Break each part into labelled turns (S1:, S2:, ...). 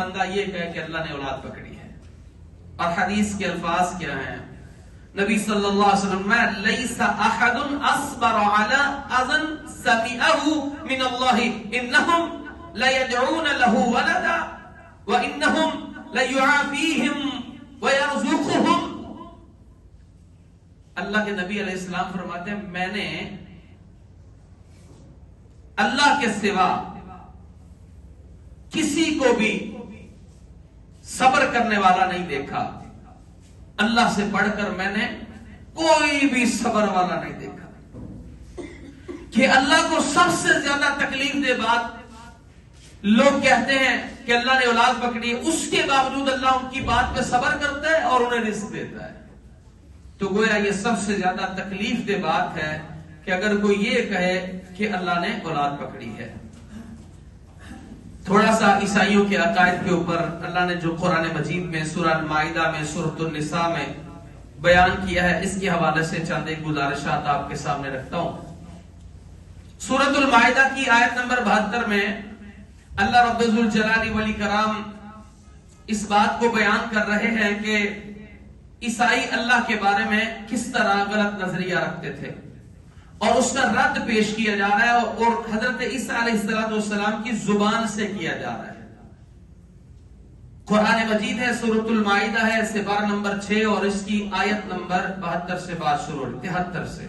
S1: بندہ یہ کہے کہ اللہ نے اولاد پکڑی ہے. اور حدیث کے الفاظ کیا ہیں؟ نبی صلی اللہ علیہ وسلم میں لیس احد اصبر علی اذن سمعه من اللہ انہم لیدعون له ولدا وانہم لیعافیہم ویرزقہم. اللہ کے نبی علیہ السلام فرماتے ہیں میں نے اللہ کے سوا کسی کو بھی صبر کرنے والا نہیں دیکھا. اللہ سے بڑھ کر میں نے کوئی بھی صبر والا نہیں دیکھا. کہ اللہ کو سب سے زیادہ تکلیف دے بات لوگ کہتے ہیں کہ اللہ نے اولاد پکڑی ہے، اس کے باوجود اللہ ان کی بات پہ صبر کرتا ہے اور انہیں رزق دیتا ہے. تو گویا یہ سب سے زیادہ تکلیف دہ بات ہے کہ اگر کوئی یہ کہے کہ اللہ نے اولاد پکڑی ہے. تھوڑا سا عیسائیوں کے عقائد کے اوپر اللہ نے جو قرآن مجید میں سورہ المائدہ میں سورۃ النساء میں بیان کیا ہے، اس کے حوالے سے چند ایک گزارشات آپ کے سامنے رکھتا ہوں. سورۃ المائدہ کی آیت نمبر 72 میں اللہ رب ذوالجلال والاکرام اس بات کو بیان کر رہے ہیں کہ عیسائی اللہ کے بارے میں کس طرح غلط نظریہ رکھتے تھے اور اس کا رد پیش کیا جا رہا ہے اور حضرت عیسیٰ علیہ السلام کی زبان سے کیا جا رہا ہے. قرآن مجید ہے، سورۃ المائدہ ہے، سپارہ نمبر 6 اور اس کی آیت نمبر 72 سے بات شروع ہوئی 73 سے.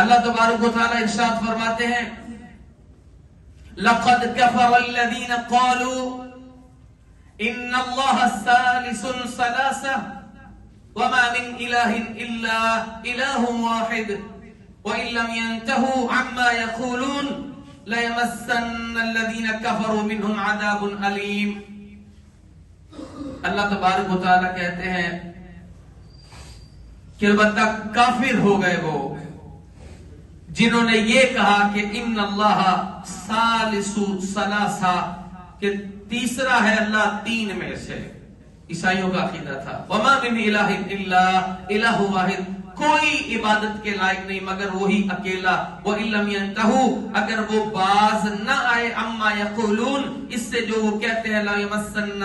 S1: اللہ تبارک و تعالی ارشاد فرماتے ہیں لَقَدْ كَفَرَ الَّذِينَ قَالُوا إِنَّ اللَّهَ ثَالِثٌ ثَلَاثَةٌ وَمَا مِنْ إِلَٰهٍ إِلَّا إِلَٰهٌ وَاحِدٌ وَإِن لَّمْ يَنْتَهُوا عَمَّا يَقُولُونَ لَيَمَسَّنَّ الَّذِينَ كَفَرُوا مِنْهُمْ عَذَابٌ أَلِيمٌ. اللہ تبارک و تعالیٰ کہتے ہیں کہ البتہ کافر ہو گئے وہ جنہوں نے یہ کہا کہ ان اللہ ثالث ثلاثہ، کہ تیسرا ہے اللہ تین میں سے. عیسائیوں کا عقیدہ تھا وما من الہ الا الہ واحد، کوئی عبادت کے لائق نہیں مگر وہی اکیلا. وَإِن لَّمْ يَنْتَهُوا، اگر وہ باز نہ آئے عَمَّا يَقُولُونَ، اس سے جو وہ کہتے ہیں لا يَمَسَّنَّ،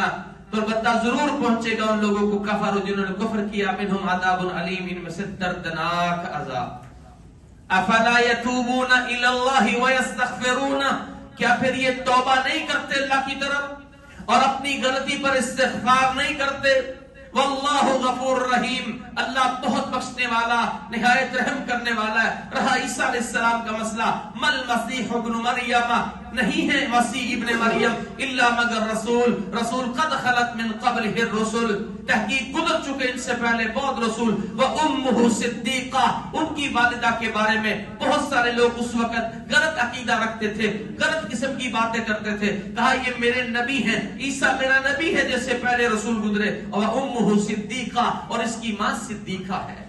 S1: تو البتہ ضرور پہنچے گا ان لوگوں کو کفر جنہوں نے کفر کیا منہم عذاب علیم، ان میں سے دردناک عذاب. افلا يتوبون الى الله ويستغفرون، کیا پھر یہ توبہ نہیں کرتے اللہ کی طرف اور اپنی غلطی پر استغفار نہیں کرتے؟ واللہ غفور رحیم، اللہ بہت بخشنے والا نہایت رحم کرنے والا ہے. رہا عیسیٰ علیہ السلام کا مسئلہ، مل مسیح ابن مریم، نہیں ہے مسیح ابن مریم الا مگر رسول قد خلت من قبلہ الرسل، تحقیق گزر چکے ان سے پہلے بہت رسول. وامہ صدیقہ، ان کی والدہ کے بارے میں بہت سارے لوگ اس وقت غلط عقیدہ رکھتے تھے، غلط قسم کی باتیں کرتے تھے. کہا یہ میرے نبی ہیں، عیسیٰ میرا نبی ہے جیسے پہلے رسول گزرے. اور امہ صدیقہ، اور اس کی ماں صدیقہ ہے.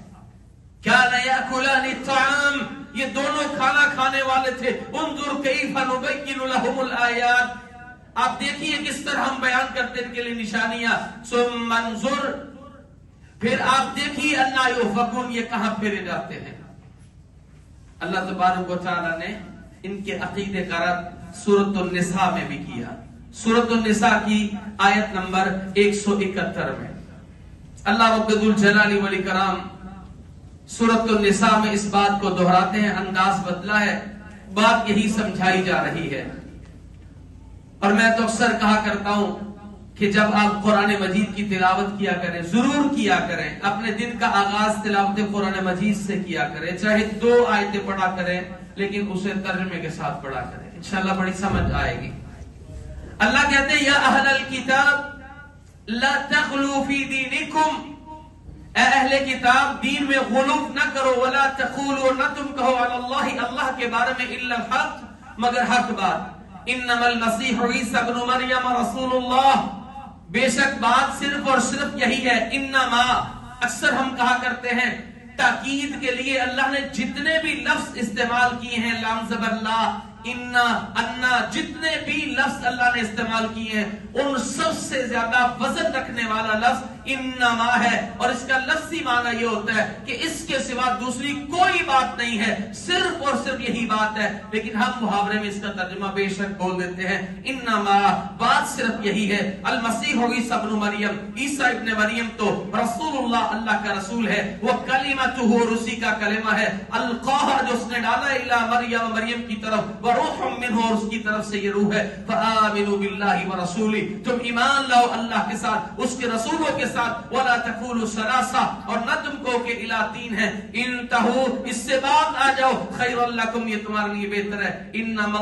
S1: کان یاکلان الطعام، یہ دونوں کھانا کھانے والے تھے. انظر کیف نبین لهم الآیات، آپ دیکھیے کس طرح ہم بیان کرتے ان کے لیے نشانیاں. ثم انظر، پھر آپ دیکھیے انا یؤفکون، یہ کہاں پھیرے جاتے ہیں. اللہ تبارک و تعالی نے ان کے عقیدے کا رد سورۃ النساء میں بھی کیا. سورۃ النساء کی آیت نمبر 171 میں اللہ رب ذوالجلال والاکرام سورۃ النساء میں اس بات کو دہراتے ہیں. انداز بدلا ہے، بات یہی سمجھائی جا رہی ہے. اور میں تو اکثر کہا کرتا ہوں کہ جب آپ قرآن مجید کی تلاوت کیا کریں، ضرور کیا کریں، اپنے دن کا آغاز تلاوت قرآن مجید سے کیا کریں، چاہے 2 آیتیں پڑھا کریں لیکن اسے ترجمے کے ساتھ پڑھا کریں، انشاءاللہ بڑی سمجھ آئے گی. اللہ کہتے ہیں یا اہل الکتاب لا تغلوا فی دینکم، اے اہل کتاب دین میں غلو نہ کرو. ولا تقولوا، نہ تم کہو علی اللہ، اللہ کے بارے میں الا الحق، مگر حق بات. انما المسیح عیسیٰ ابن مریم رسول اللہ، بے شک بات صرف اور صرف یہی ہے. انما، اکثر ہم کہا کرتے ہیں تاکید کے لیے اللہ نے جتنے بھی لفظ استعمال کیے ہیں لام زبر لا، انا، انا، جتنے بھی لفظ اللہ نے استعمال کیے ہیں ان سب سے زیادہ وزن رکھنے والا لفظ انما ہے، اور اس کا لفظی معنی یہ ہوتا ہے کہ اس کے سوا دوسری کوئی بات نہیں ہے، صرف اور صرف یہی بات ہے، لیکن ہم محاورے میں اس کا ترجمہ بے شک بول دیتے ہیں انما، بات صرف یہی ہے، المسیح عیسی ابن مریم، عیسیٰ ابن مریم تو رسول اللہ، اللہ کا رسول ہے، وہ کلمتہ، اور اسی کا کلمہ ہے، القاہا، جو اس نے ڈالا الی مریم، مریم کی طرف، وروح منہ، اور اس کی طرف سے یہ روح ہے، فآمنوا باللہ ورسولہ، تم ایمان لاؤ اللہ کے ساتھ، اس کے رسولوں کے ساتھ، ولا تقولوا ثلاثہ، اور نہ تم کو کہ الہ تین ہے، انتہوا، اس سے باز آ جاؤ، خیر لکم، یہ تمہارے لیے بہتر ہے، انما